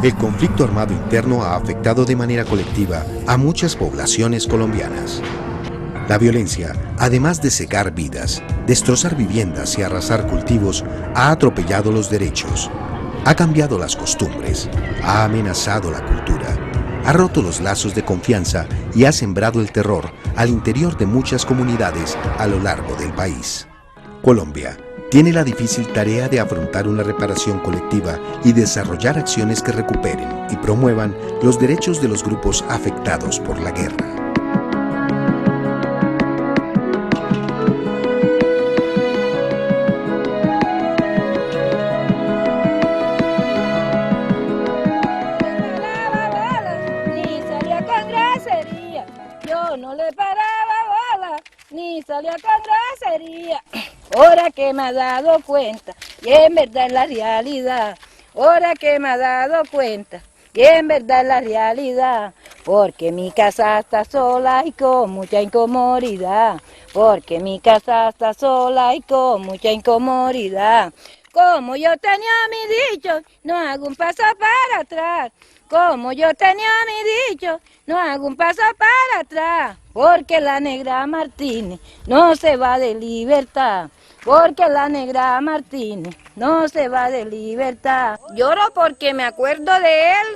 El conflicto armado interno ha afectado de manera colectiva a muchas poblaciones colombianas. La violencia, además de cegar vidas, destrozar viviendas y arrasar cultivos, ha atropellado los derechos, ha cambiado las costumbres, ha amenazado la cultura, ha roto los lazos de confianza y ha sembrado el terror al interior de muchas comunidades a lo largo del país. Colombia tiene la difícil tarea de afrontar una reparación colectiva y desarrollar acciones que recuperen y promuevan los derechos de los grupos afectados por la guerra. Yo no le paraba bola, ni salía con grosería. Ahora que me ha dado cuenta, y en verdad es la realidad. Ahora que me ha dado cuenta, y en verdad es la realidad. Porque mi casa está sola y con mucha incomodidad. Porque mi casa está sola y con mucha incomodidad. Como yo tenía mi dicho, no hago un paso para atrás. Como yo tenía mi dicho, no hago un paso para atrás. Porque la negra Martínez no se va de libertad. Porque la negra Martínez no se va de libertad. Lloro porque me acuerdo de él,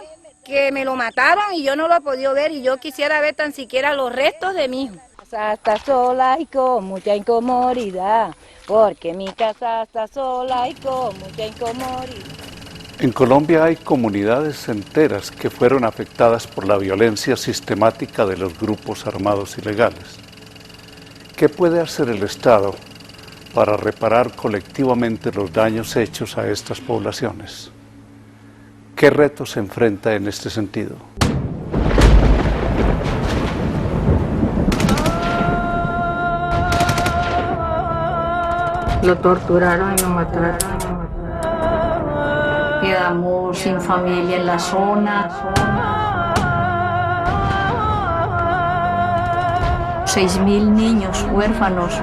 que me lo mataron y yo no lo he podido ver. Y yo quisiera ver tan siquiera los restos de mi hijo. Mi casa está sola y con mucha incomodidad. Porque mi casa está sola y con mucha incomodidad. En Colombia hay comunidades enteras que fueron afectadas por la violencia sistemática de los grupos armados ilegales. ¿Qué puede hacer el Estado para reparar colectivamente los daños hechos a estas poblaciones? ¿Qué retos se enfrenta en este sentido? Lo torturaron y lo mataron. Quedamos sin familia en la zona. 6.000 niños huérfanos.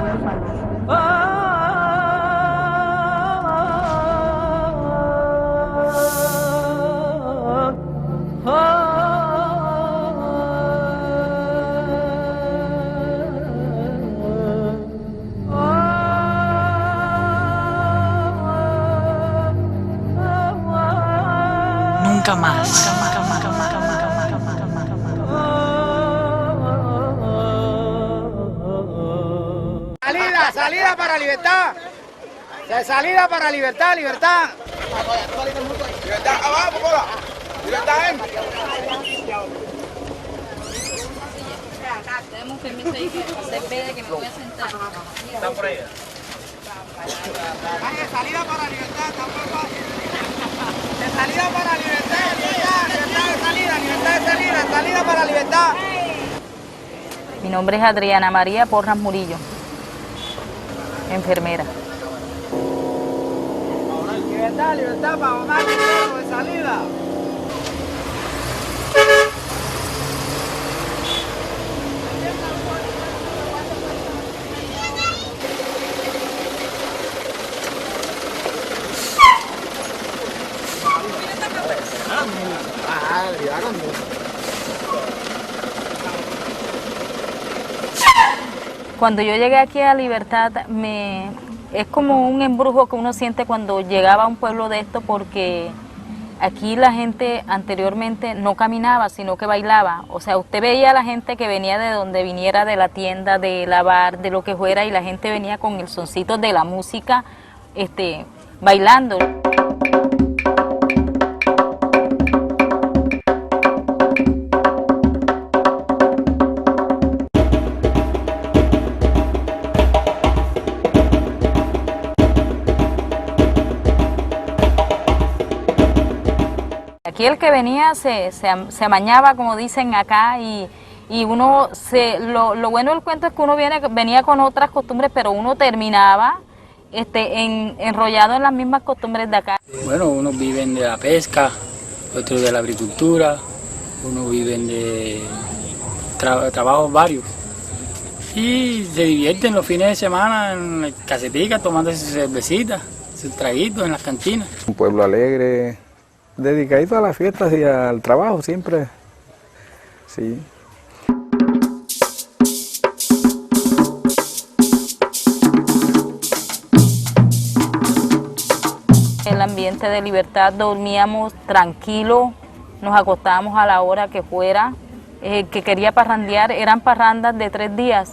Nunca más. Salida para libertad. Salida para libertad, libertad. Libertad abajo, bola. Libertad en. Tenemos permiso ahí que hacer verde que me voy a sentar. Están por ahí. Salida para libertad, tampoco. Salida para libertad, libertad de salida, libertad de salida, salida para libertad. Mi nombre es Adriana María Porras Murillo, enfermera. Libertad, libertad para mamá, de salida. Cuando yo llegué aquí a Libertad, es como un embrujo que uno siente cuando llegaba a un pueblo de esto, porque aquí la gente anteriormente no caminaba, sino que bailaba. O sea, usted veía a la gente que venía de donde viniera, de la tienda, de lavar, de lo que fuera, y la gente venía con el soncito de la música, bailando. Aquí el que venía se amañaba, como dicen acá, y uno, lo bueno del cuento es que uno venía con otras costumbres, pero uno terminaba enrollado en las mismas costumbres de acá. Bueno, unos viven de la pesca, otros de la agricultura, unos viven de trabajos varios. Y se divierten los fines de semana en la casetica, tomándose sus cervecitas, sus traguitos en las cantinas. Un pueblo alegre, Dedicadito a las fiestas y al trabajo siempre, sí. El ambiente de libertad, dormíamos tranquilos, nos acostábamos a la hora que fuera. Que quería parrandear, eran parrandas de 3 días.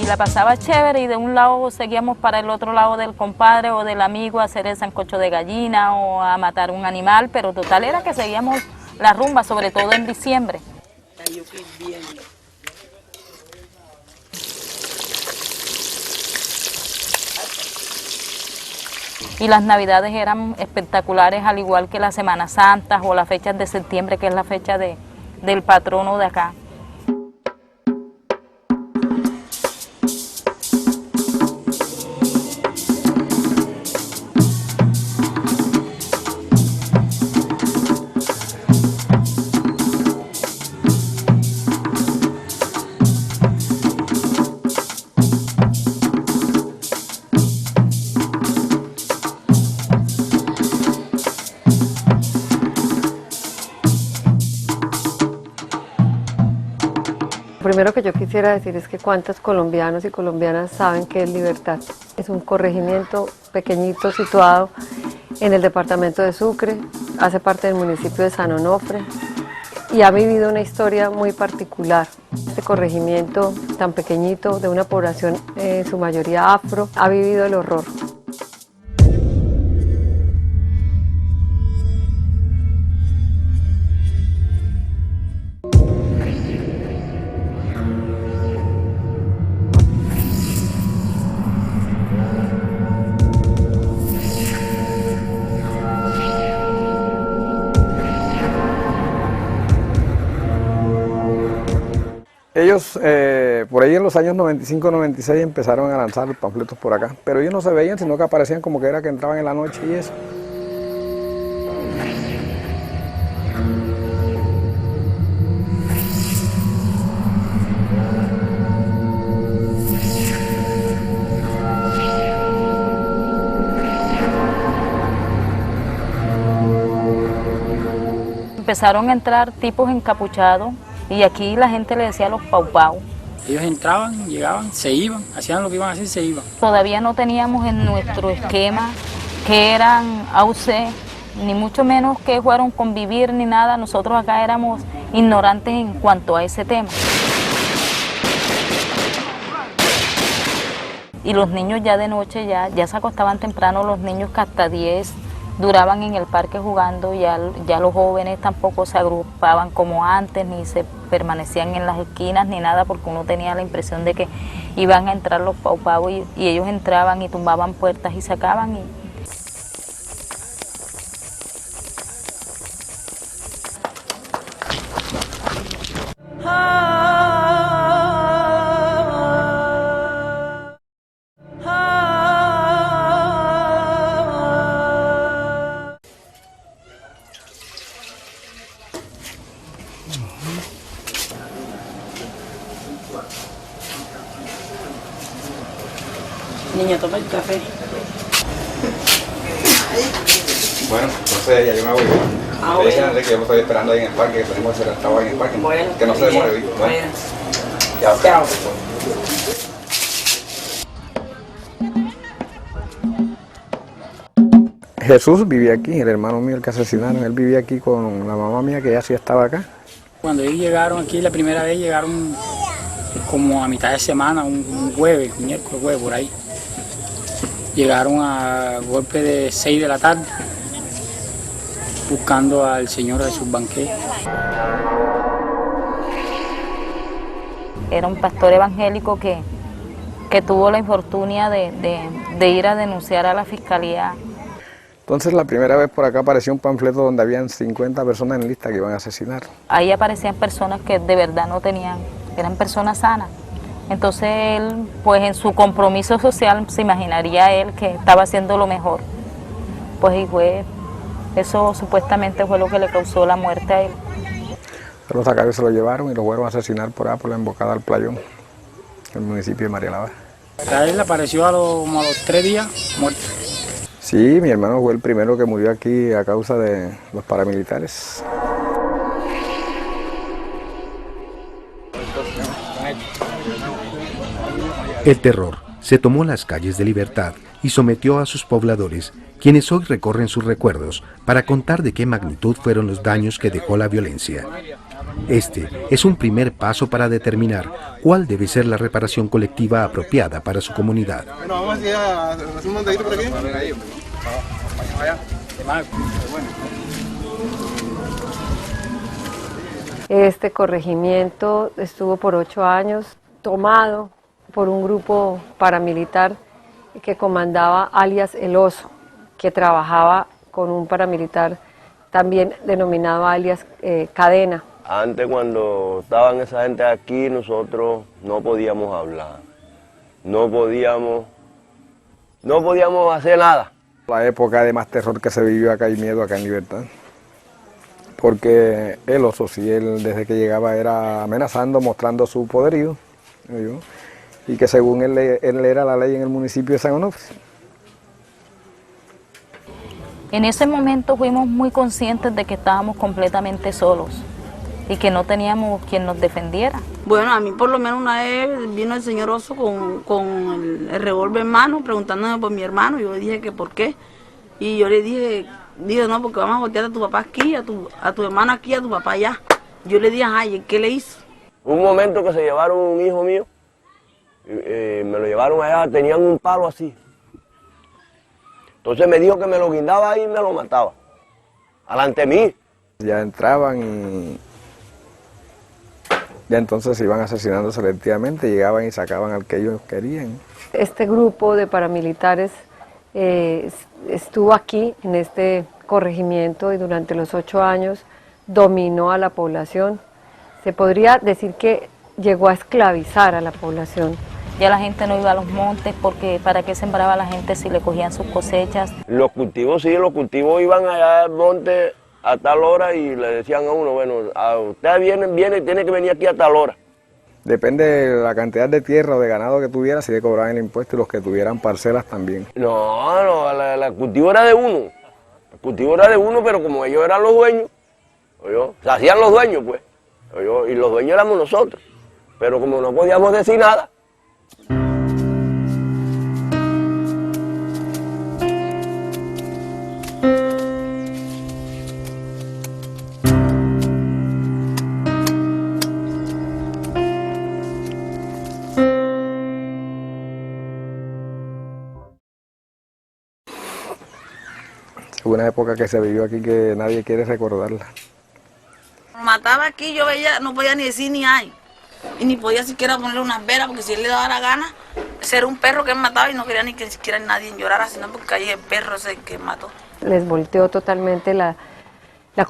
Y la pasaba chévere, y de un lado seguíamos para el otro lado del compadre o del amigo a hacer el sancocho de gallina o a matar un animal, pero total era que seguíamos la rumba, sobre todo en diciembre. Y las navidades eran espectaculares, al igual que las Semanas Santas o las fechas de septiembre, que es la fecha del patrono de acá. Lo primero que yo quisiera decir es que cuántos colombianos y colombianas saben qué es Libertad. Es un corregimiento pequeñito situado en el departamento de Sucre, hace parte del municipio de San Onofre y ha vivido una historia muy particular. Este corregimiento tan pequeñito, de una población en su mayoría afro, ha vivido el horror. Ellos por ahí en los años 95-96 empezaron a lanzar los panfletos por acá, pero ellos no se veían, sino que aparecían como que era que entraban en la noche y eso. Empezaron a entrar tipos encapuchados y aquí la gente le decía los paupau. Ellos entraban, llegaban, se iban, hacían lo que iban a hacer y se iban. Todavía no teníamos en nuestro esquema que eran AUC, ni mucho menos que fueron convivir ni nada. Nosotros acá éramos ignorantes en cuanto a ese tema. Y los niños ya de noche ya se acostaban temprano, los niños que hasta 10 duraban en el parque jugando, ya los jóvenes tampoco se agrupaban como antes, ni se permanecían en las esquinas ni nada, porque uno tenía la impresión de que iban a entrar los paupavos y ellos entraban y tumbaban puertas y sacaban. Niña, toma el café. Bueno, entonces ya yo me voy. Le dije a Enrique que yo me estoy esperando ahí en el parque, que tenemos que hacer el trabajo en el parque. Bueno, que no se demore, ¿viste? Bueno. Ya, Chao. Jesús vivía aquí, el hermano mío, el que asesinaron, él vivía aquí con la mamá mía, que ya sí estaba acá. Cuando ellos llegaron aquí la primera vez, llegaron como a mitad de semana, un jueves, un miércoles, jueves, por ahí. Llegaron a golpe de 6 de la tarde, buscando al señor Jesús Banquet. Era un pastor evangélico que tuvo la infortunia de ir a denunciar a la fiscalía. Entonces la primera vez por acá apareció un panfleto donde habían 50 personas en lista que iban a asesinar. Ahí aparecían personas que de verdad no tenían, eran personas sanas. Entonces él, pues en su compromiso social, se imaginaría él que estaba haciendo lo mejor. Pues y fue, eso supuestamente fue lo que le causó la muerte a él. Se lo sacaron y se lo llevaron y lo fueron a asesinar por allá por la embocada al Playón, en el municipio de María la Baja. A él apareció como a los 3 días muerto. Sí, mi hermano fue el primero que murió aquí a causa de los paramilitares. El terror se tomó las calles de Libertad y sometió a sus pobladores, quienes hoy recorren sus recuerdos para contar de qué magnitud fueron los daños que dejó la violencia. Este es un primer paso para determinar cuál debe ser la reparación colectiva apropiada para su comunidad. Bueno, vamos a hacer un montadito por aquí. Este corregimiento estuvo por 8 años tomado por un grupo paramilitar que comandaba alias El Oso, que trabajaba con un paramilitar también denominado alias Cadena. Antes, cuando estaban esa gente aquí, nosotros no podíamos hablar, no podíamos hacer nada. La época de más terror que se vivió acá y miedo acá en Libertad. Porque El Oso, sí, él desde que llegaba era amenazando, mostrando su poderío, ¿no? Y que según él era la ley en el municipio de San Onofre. En ese momento fuimos muy conscientes de que estábamos completamente solos y que no teníamos quien nos defendiera. Bueno, a mí por lo menos una vez vino el señor Oso con el revólver en mano preguntándome por mi hermano. Yo le dije que por qué. Y yo le dije no, porque vamos a voltear a tu papá aquí, a tu hermano aquí, a tu papá allá. Yo le dije, ay, ¿qué le hizo? Un momento que se llevaron un hijo mío, me lo llevaron allá, tenían un palo así. Entonces me dijo que me lo guindaba ahí y me lo mataba, alante mí. Ya entraban y ya entonces se iban asesinando selectivamente, llegaban y sacaban al que ellos querían. Este grupo de paramilitares estuvo aquí en este corregimiento y durante los 8 años dominó a la población. Se podría decir que llegó a esclavizar a la población. Ya la gente no iba a los montes porque ¿para qué sembraba la gente si le cogían sus cosechas? Los cultivos sí, los cultivos iban allá al monte a tal hora y le decían a uno, bueno, usted viene, tiene que venir aquí a tal hora. Depende de la cantidad de tierra o de ganado que tuviera, si le cobraban el impuesto y los que tuvieran parcelas también. No, el cultivo era de uno. El cultivo era de uno, pero como ellos eran los dueños, se hacían los dueños, pues. Y los dueños éramos nosotros. Pero como no podíamos decir nada. Hubo una época que se vivió aquí que nadie quiere recordarla. Mataba aquí, yo veía, no podía ni decir ni ay. Y ni podía siquiera ponerle unas velas, porque si él le daba la gana, ese era un perro que él mataba y no quería ni que siquiera nadie llorara, sino porque ahí el perro ese que mató. Les volteó totalmente la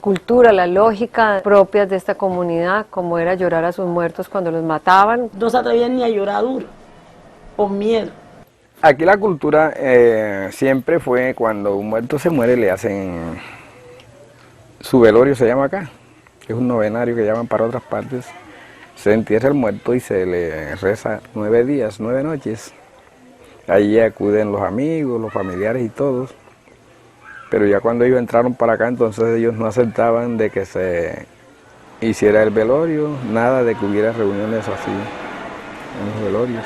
cultura, la lógica propias de esta comunidad, como era llorar a sus muertos cuando los mataban. No se atrevían ni a llorar duro, por miedo. Aquí la cultura siempre fue cuando un muerto se muere le hacen su velorio, se llama acá, que es un novenario que llaman para otras partes. Se entierra el muerto y se le reza 9 días, 9 noches. Allí acuden los amigos, los familiares y todos. Pero ya cuando ellos entraron para acá, entonces ellos no aceptaban de que se hiciera el velorio, nada de que hubiera reuniones así en los velorios.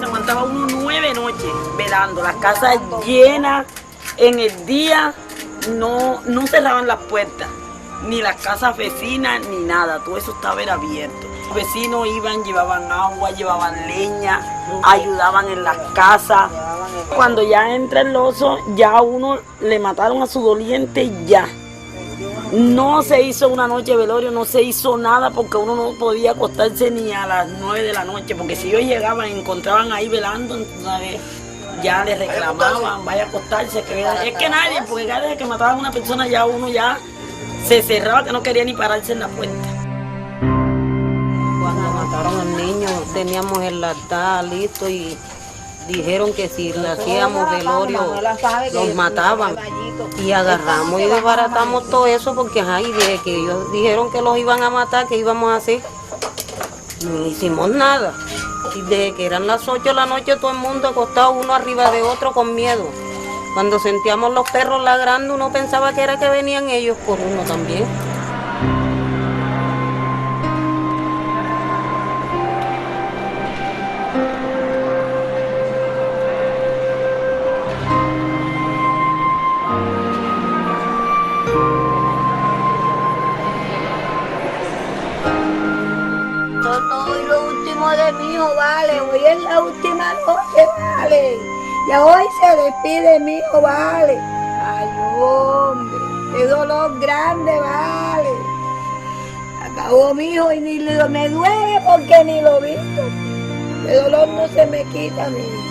Aguantaba uno 9 noches velando, las casas llenas, en el día no cerraban las puertas, ni las casas vecinas, ni nada, todo eso estaba abierto. Los vecinos iban, llevaban agua, llevaban leña, ayudaban en las casas. Cuando ya entra el oso, ya a uno le mataron a su doliente ya. No se hizo una noche de velorio, no se hizo nada porque uno no podía acostarse ni a las 9 de la noche, porque si ellos llegaban y encontraban ahí velando, ¿sabes? Ya les reclamaban, vaya a acostarse, es que nadie, porque cada vez que mataban a una persona ya uno ya se cerraba, que no quería ni pararse en la puerta. Cuando mataron al niño teníamos el altar listo y dijeron que si le hacíamos velorio los mataban. Y agarramos y desbaratamos todo eso porque y desde que ellos dijeron que los iban a matar, ¿qué íbamos a hacer? No hicimos nada. Y desde que eran las 8 de la noche todo el mundo acostado uno arriba de otro con miedo. Cuando sentíamos los perros ladrando uno pensaba que era que venían ellos por uno también. Hoy lo último de mi hijo, vale, hoy es la última noche, vale. Ya hoy se despide mi hijo, vale. Ay, hombre, qué dolor grande, vale. Acabó mi hijo y ni me duele porque ni lo he visto. El dolor no se me quita, mi hijo.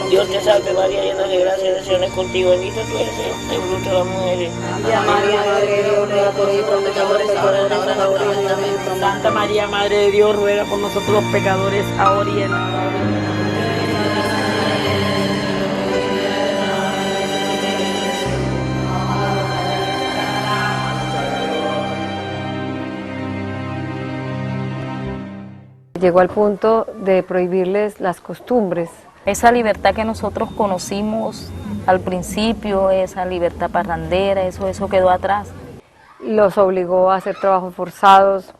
Dios te salve María, llena de gracia, el Señor es contigo, bendita tú eres el fruto de las mujeres. María, Madre de Dios, ruega por nosotros pecadores, ahora en nuestra hora de nuestra muerte. Santa María, Madre de Dios, ruega por nosotros los pecadores, ahora y en la hora de nuestra muerte. Llegó al punto de prohibirles las costumbres. Esa libertad que nosotros conocimos al principio, esa libertad parrandera, eso quedó atrás. Los obligó a hacer trabajos forzados,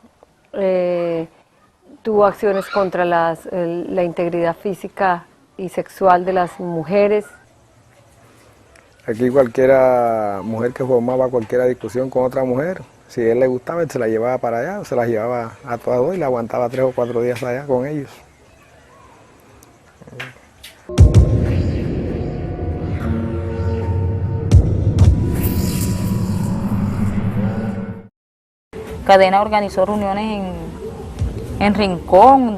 tuvo acciones contra la integridad física y sexual de las mujeres. Aquí cualquiera mujer que formaba cualquier discusión con otra mujer, si a él le gustaba, él se la llevaba para allá, se la llevaba a todas dos y la aguantaba 3 o 4 días allá con ellos. Cadena organizó reuniones en Rincón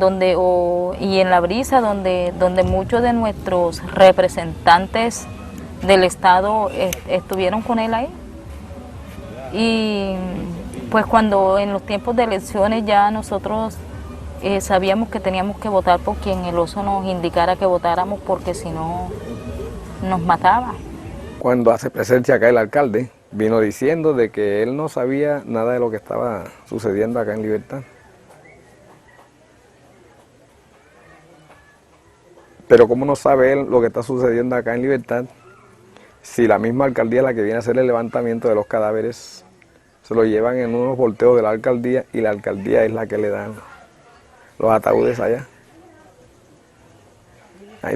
y en La Brisa, donde muchos de nuestros representantes del Estado estuvieron con él ahí. Y pues cuando en los tiempos de elecciones ya nosotros sabíamos que teníamos que votar por quien el oso nos indicara que votáramos, porque si no nos mataba. Cuando hace presencia acá el alcalde, vino diciendo de que él no sabía nada de lo que estaba sucediendo acá en Libertad. Pero ¿cómo no sabe él lo que está sucediendo acá en Libertad si la misma alcaldía es la que viene a hacer el levantamiento de los cadáveres? Se lo llevan en unos volteos de la alcaldía y la alcaldía es la que le dan los ataúdes allá.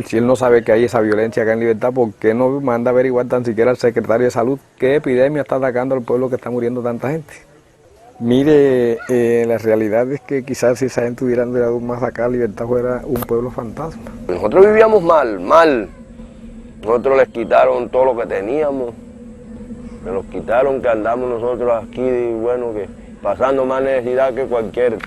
Si él no sabe que hay esa violencia acá en Libertad, ¿por qué no manda a averiguar tan siquiera al secretario de Salud qué epidemia está atacando al pueblo que está muriendo tanta gente? Mire, la realidad es que quizás si esa gente hubiera durado más acá, Libertad fuera un pueblo fantasma. Nosotros vivíamos mal. Nosotros les quitaron todo lo que teníamos. Se los quitaron, que andamos nosotros aquí, bueno, que pasando más necesidad que cualquier.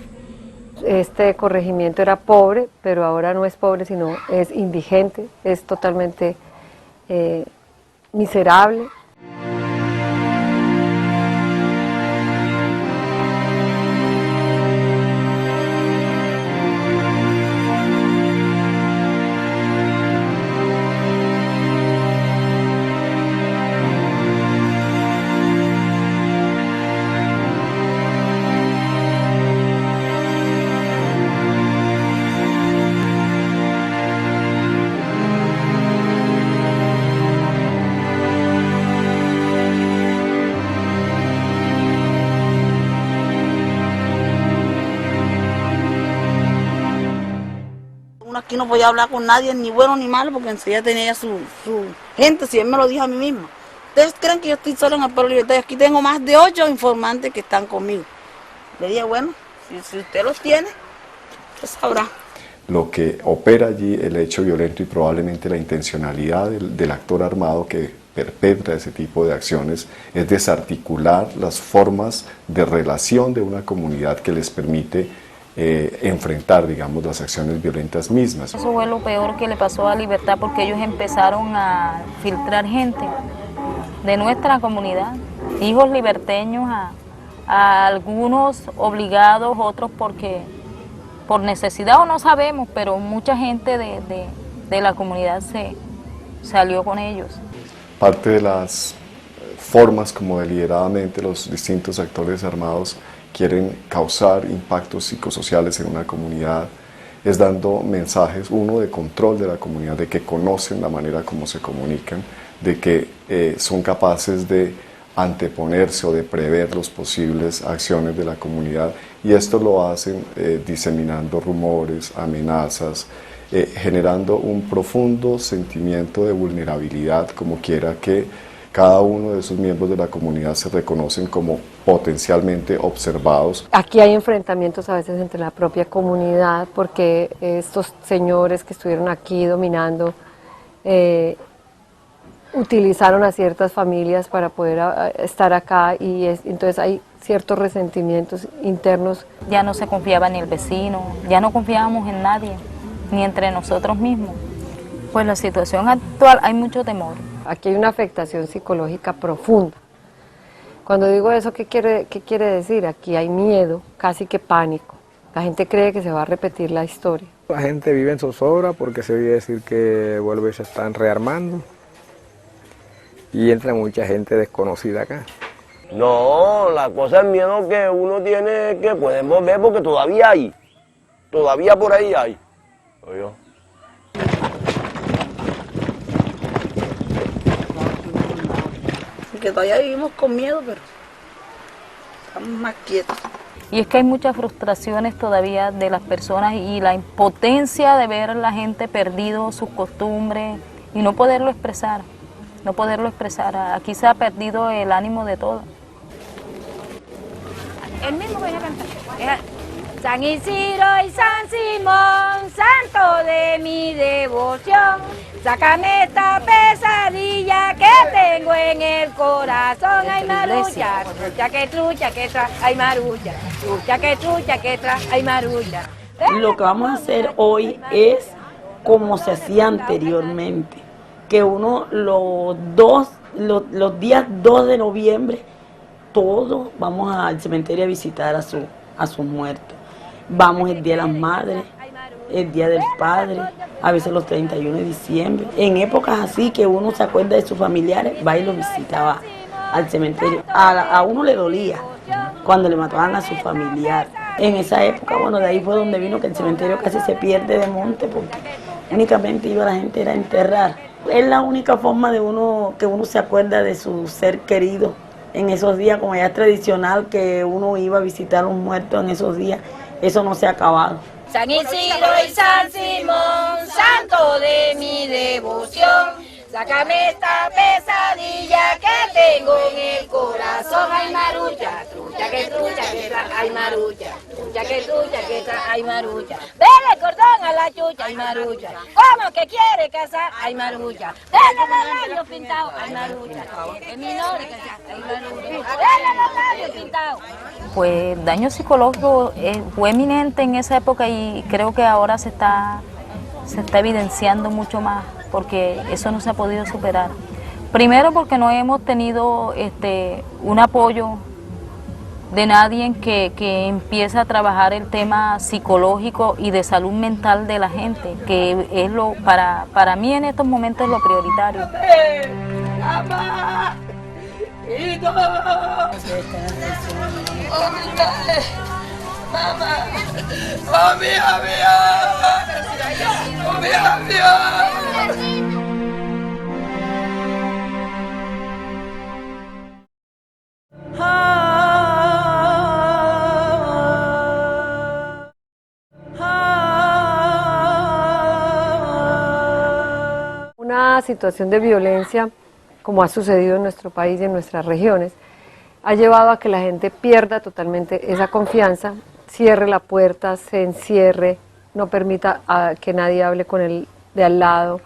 Este corregimiento era pobre, pero ahora no es pobre, sino es indigente, es totalmente miserable. Aquí no podía hablar con nadie, ni bueno ni malo, porque enseguida tenía su gente, si él me lo dijo a mí mismo. ¿Ustedes creen que yo estoy solo en el pueblo de Libertad? Aquí tengo más de 8 informantes que están conmigo. Le dije, bueno, si usted los tiene, pues sabrá. Lo que opera allí, el hecho violento y probablemente la intencionalidad del actor armado que perpetra ese tipo de acciones, es desarticular las formas de relación de una comunidad que les permite enfrentar, digamos, las acciones violentas mismas. Eso fue lo peor que le pasó a Libertad, porque ellos empezaron a filtrar gente de nuestra comunidad, hijos liberteños, A algunos obligados, otros porque por necesidad o no sabemos, pero mucha gente de la comunidad se salió con ellos. Parte de las formas como deliberadamente los distintos actores armados quieren causar impactos psicosociales en una comunidad es dando mensajes, uno, de control de la comunidad, de que conocen la manera como se comunican, de que son capaces de anteponerse o de prever las posibles acciones de la comunidad, y esto lo hacen diseminando rumores, amenazas, generando un profundo sentimiento de vulnerabilidad, como quiera que cada uno de esos miembros de la comunidad se reconocen como potencialmente observados. Aquí hay enfrentamientos a veces entre la propia comunidad porque estos señores que estuvieron aquí dominando utilizaron a ciertas familias para poder estar acá y entonces hay ciertos resentimientos internos. Ya no se confiaba en el vecino, ya no confiábamos en nadie, ni entre nosotros mismos. Pues la situación actual hay mucho temor. Aquí hay una afectación psicológica profunda. Cuando digo eso, ¿qué quiere decir? Aquí hay miedo, casi que pánico. La gente cree que se va a repetir la historia. La gente vive en zozobra porque se oye decir que vuelve y se están rearmando. Y entra mucha gente desconocida acá. No, la cosa es el miedo que uno tiene, que podemos ver porque todavía hay. Todavía por ahí hay. ¿Oye? Que todavía vivimos con miedo, pero estamos más quietos. Y es que hay muchas frustraciones todavía de las personas y la impotencia de ver a la gente perdido sus costumbres y no poderlo expresar, no poderlo expresar. Aquí se ha perdido el ánimo de todo. El mismo voy a cantar. San Isidro y San Simón, santo de mi devoción, sácame esta pesadilla que tengo en el corazón. Ay, marucha, trucha que tra, ay, marucha, trucha que tra, ay, marucha. Lo que vamos a hacer hoy es como se hacía anteriormente, que uno los días 2 de noviembre, todos vamos al cementerio a visitar a sus muertos. Vamos el Día de las Madres, el Día del Padre, a veces los 31 de diciembre. En épocas así que uno se acuerda de sus familiares, va y los visitaba al cementerio. A uno le dolía cuando le mataban a su familiar. En esa época, bueno, de ahí fue donde vino que el cementerio casi se pierde de monte porque únicamente iba la gente era a enterrar. Es la única forma de que uno se acuerda de su ser querido en esos días, como ya es tradicional que uno iba a visitar a un muerto en esos días. Eso no se ha acabado. San Isidro y San Simón, santo de mi devoción, sácame esta pesadilla que tengo en el corazón. Ay, marucha, trucha que tra, ay, marucha, trucha que tra, ay, marucha. Dele cordón a la chucha, ay, marucha. ¿Cómo que quiere casar? Ay, marucha. Dele los labios pintados, ay, marucha. Es menor que ay, marucha. Dele los labios pintados. Pues daño psicológico fue eminente en esa época y creo que ahora se está evidenciando mucho más porque eso no se ha podido superar. Primero porque no hemos tenido un apoyo de nadie que empiece a trabajar el tema psicológico y de salud mental de la gente, que es para mí en estos momentos es lo prioritario. ¡Mamá! ¡Hito! ¡Mamá! ¡Oh, mía, ¡Oh, mía! Una situación de violencia, como ha sucedido en nuestro país y en nuestras regiones, ha llevado a que la gente pierda totalmente esa confianza, cierre la puerta, se encierre, no permita que nadie hable con el de al lado,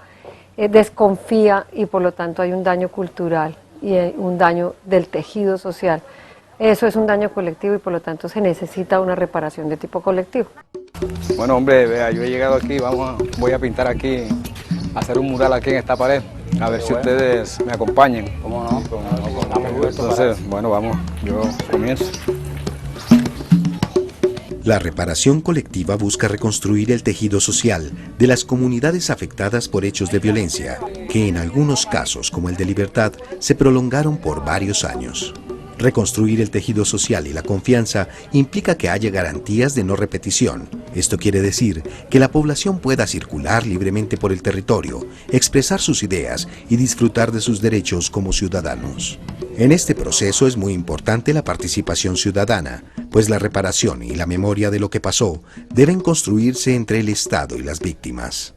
desconfía y por lo tanto hay un daño cultural y un daño del tejido social. Eso es un daño colectivo y por lo tanto se necesita una reparación de tipo colectivo. Bueno, hombre, vea, yo he llegado aquí, voy a pintar aquí, hacer un mural aquí en esta pared, a ver si ustedes me acompañan. ¿Cómo no? Entonces, bueno, vamos, yo comienzo. La reparación colectiva busca reconstruir el tejido social de las comunidades afectadas por hechos de violencia, que en algunos casos, como el de Libertad, se prolongaron por varios años. Reconstruir el tejido social y la confianza implica que haya garantías de no repetición. Esto quiere decir que la población pueda circular libremente por el territorio, expresar sus ideas y disfrutar de sus derechos como ciudadanos. En este proceso es muy importante la participación ciudadana, pues la reparación y la memoria de lo que pasó deben construirse entre el Estado y las víctimas.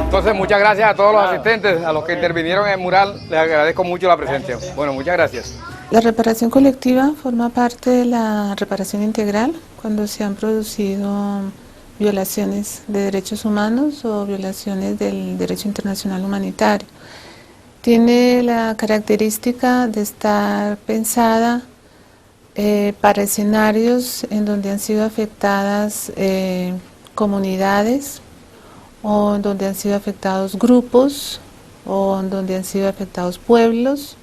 Entonces, muchas gracias a todos los asistentes, a los que intervinieron en el mural, les agradezco mucho la presencia. Bueno, muchas gracias. La reparación colectiva forma parte de la reparación integral cuando se han producido violaciones de derechos humanos o violaciones del derecho internacional humanitario. Tiene la característica de estar pensada para escenarios en donde han sido afectadas comunidades, o en donde han sido afectados grupos, o en donde han sido afectados pueblos,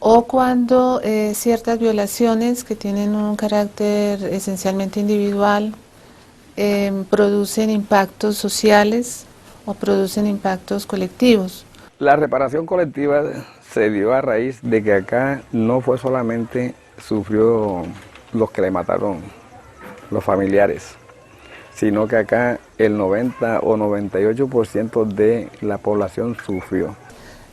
o cuando ciertas violaciones que tienen un carácter esencialmente individual producen impactos sociales o producen impactos colectivos. La reparación colectiva se dio a raíz de que acá no fue solamente sufrió los que le mataron los familiares, sino que acá el 90 o 98% de la población sufrió.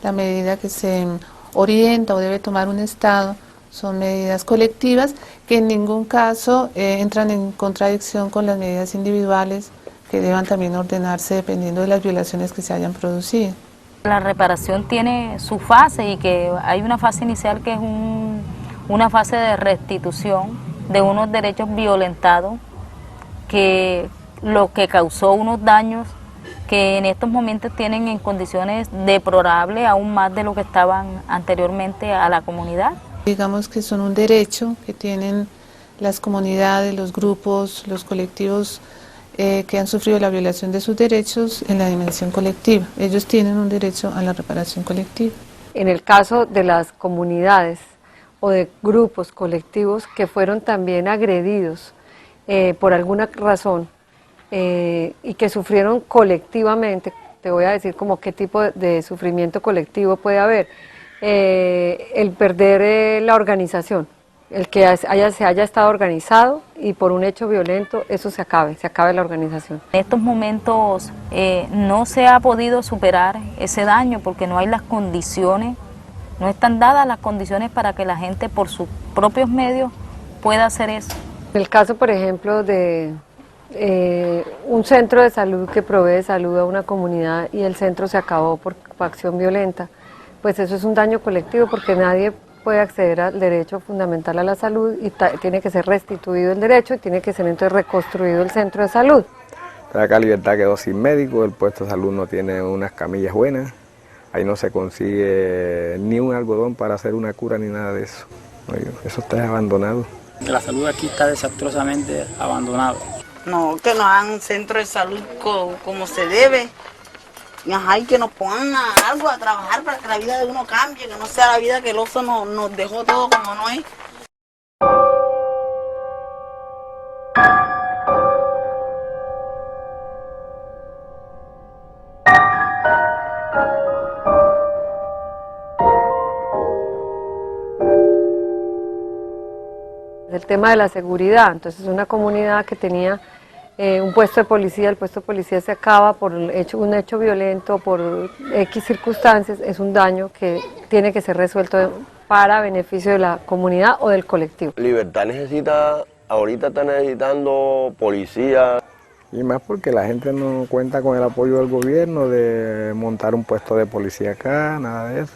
La medida que se orienta o debe tomar un Estado son medidas colectivas que en ningún caso entran en contradicción con las medidas individuales que deban también ordenarse dependiendo de las violaciones que se hayan producido. La reparación tiene su fase y que hay una fase inicial que es una fase de restitución de unos derechos violentados, que lo que causó unos daños que en estos momentos tienen en condiciones deplorables aún más de lo que estaban anteriormente a la comunidad. Digamos que son un derecho que tienen las comunidades, los grupos, los colectivos que han sufrido la violación de sus derechos en la dimensión colectiva. Ellos tienen un derecho a la reparación colectiva. En el caso de las comunidades o de grupos colectivos que fueron también agredidos por alguna razón y que sufrieron colectivamente, te voy a decir como qué tipo de sufrimiento colectivo puede haber, el perder la organización, el que se haya estado organizado y por un hecho violento eso se acabe la organización. En estos momentos no se ha podido superar ese daño porque no hay las condiciones, no están dadas las condiciones para que la gente por sus propios medios pueda hacer eso. En el caso, por ejemplo, de un centro de salud que provee salud a una comunidad y el centro se acabó por acción violenta, pues eso es un daño colectivo porque nadie puede acceder al derecho fundamental a la salud y tiene que ser restituido el derecho y tiene que ser entonces reconstruido el centro de salud. Pero acá Libertad quedó sin médico, el puesto de salud no tiene unas camillas buenas, ahí no se consigue ni un algodón para hacer una cura ni nada de eso. Oye, eso está abandonado. La salud aquí está desastrosamente abandonada. No, que nos hagan un centro de salud como se debe. Y que nos pongan algo a trabajar para que la vida de uno cambie, que no sea la vida que el oso nos dejó todo como no es. El tema de la seguridad, entonces una comunidad que tenía un puesto de policía, el puesto de policía se acaba por un hecho violento, por X circunstancias, es un daño que tiene que ser resuelto para beneficio de la comunidad o del colectivo. Libertad ahorita está necesitando policía. Y más porque la gente no cuenta con el apoyo del gobierno de montar un puesto de policía acá, nada de eso.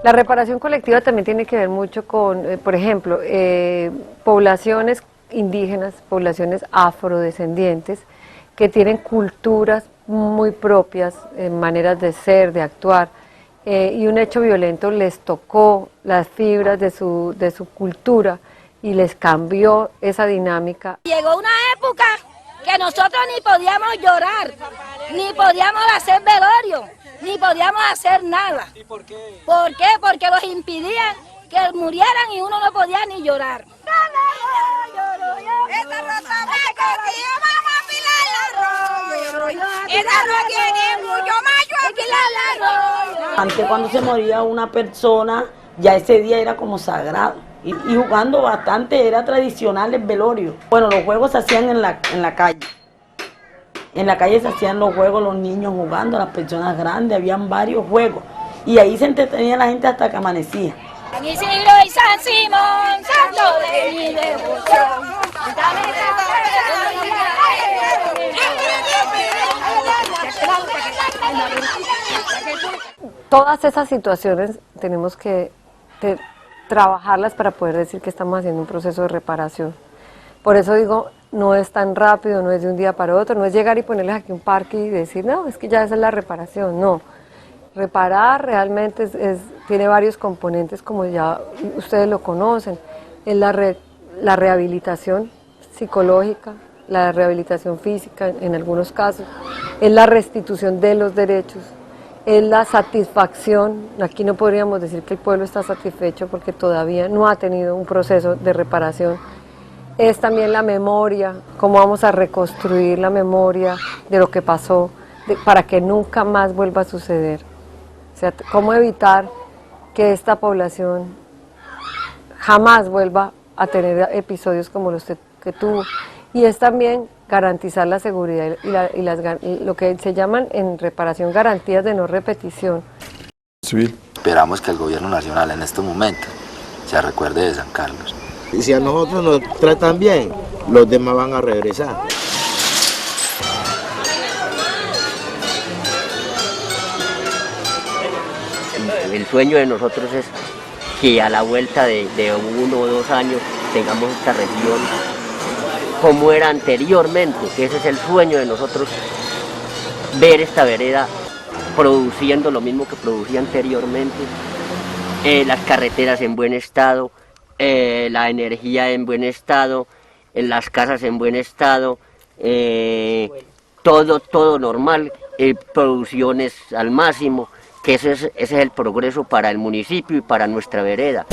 La reparación colectiva también tiene que ver mucho con, por ejemplo, poblaciones indígenas, poblaciones afrodescendientes, que tienen culturas muy propias, maneras de ser, de actuar, y un hecho violento les tocó las fibras de su cultura y les cambió esa dinámica. Llegó una época que nosotros ni podíamos llorar, ni podíamos hacer velorio. ni podíamos hacer nada. ¿Y por qué? ¿Por qué? Porque los impidían que murieran y uno no podía ni llorar. Esta rosa blanca que vamos a pilar el arroyo. Esta no tiene mucho mayo a pilar el arroyo. Antes cuando se moría una persona, ya ese día era como sagrado. Y jugando bastante, era tradicional el velorio. Bueno, los juegos se hacían en la calle. En la calle se hacían los juegos, los niños jugando, las personas grandes, habían varios juegos. Y ahí se entretenía la gente hasta que amanecía. San Isidro y San Simón, santo de mi devoción. Todas esas situaciones tenemos que trabajarlas para poder decir que estamos haciendo un proceso de reparación. Por eso digo, no es tan rápido, no es de un día para otro, no es llegar y ponerles aquí un parque y decir, no, es que ya esa es la reparación, no. Reparar realmente tiene varios componentes, como ya ustedes lo conocen, es la rehabilitación psicológica, la rehabilitación física en algunos casos, es la restitución de los derechos, es la satisfacción. Aquí no podríamos decir que el pueblo está satisfecho porque todavía no ha tenido un proceso de reparación. Es también la memoria, cómo vamos a reconstruir la memoria de lo que pasó para que nunca más vuelva a suceder. O sea, cómo evitar que esta población jamás vuelva a tener episodios como los que tuvo. Y es también garantizar la seguridad y lo que se llaman en reparación garantías de no repetición. Esperamos que el gobierno nacional en este momento se recuerde de San Carlos. Y si a nosotros nos tratan bien, los demás van a regresar. El sueño de nosotros es que a la vuelta de 1 o 2 años tengamos esta región como era anteriormente, que ese es el sueño de nosotros, ver esta vereda produciendo lo mismo que producía anteriormente, las carreteras en buen estado, la energía en buen estado, las casas en buen estado, todo normal, producciones al máximo, que ese es el progreso para el municipio y para nuestra vereda.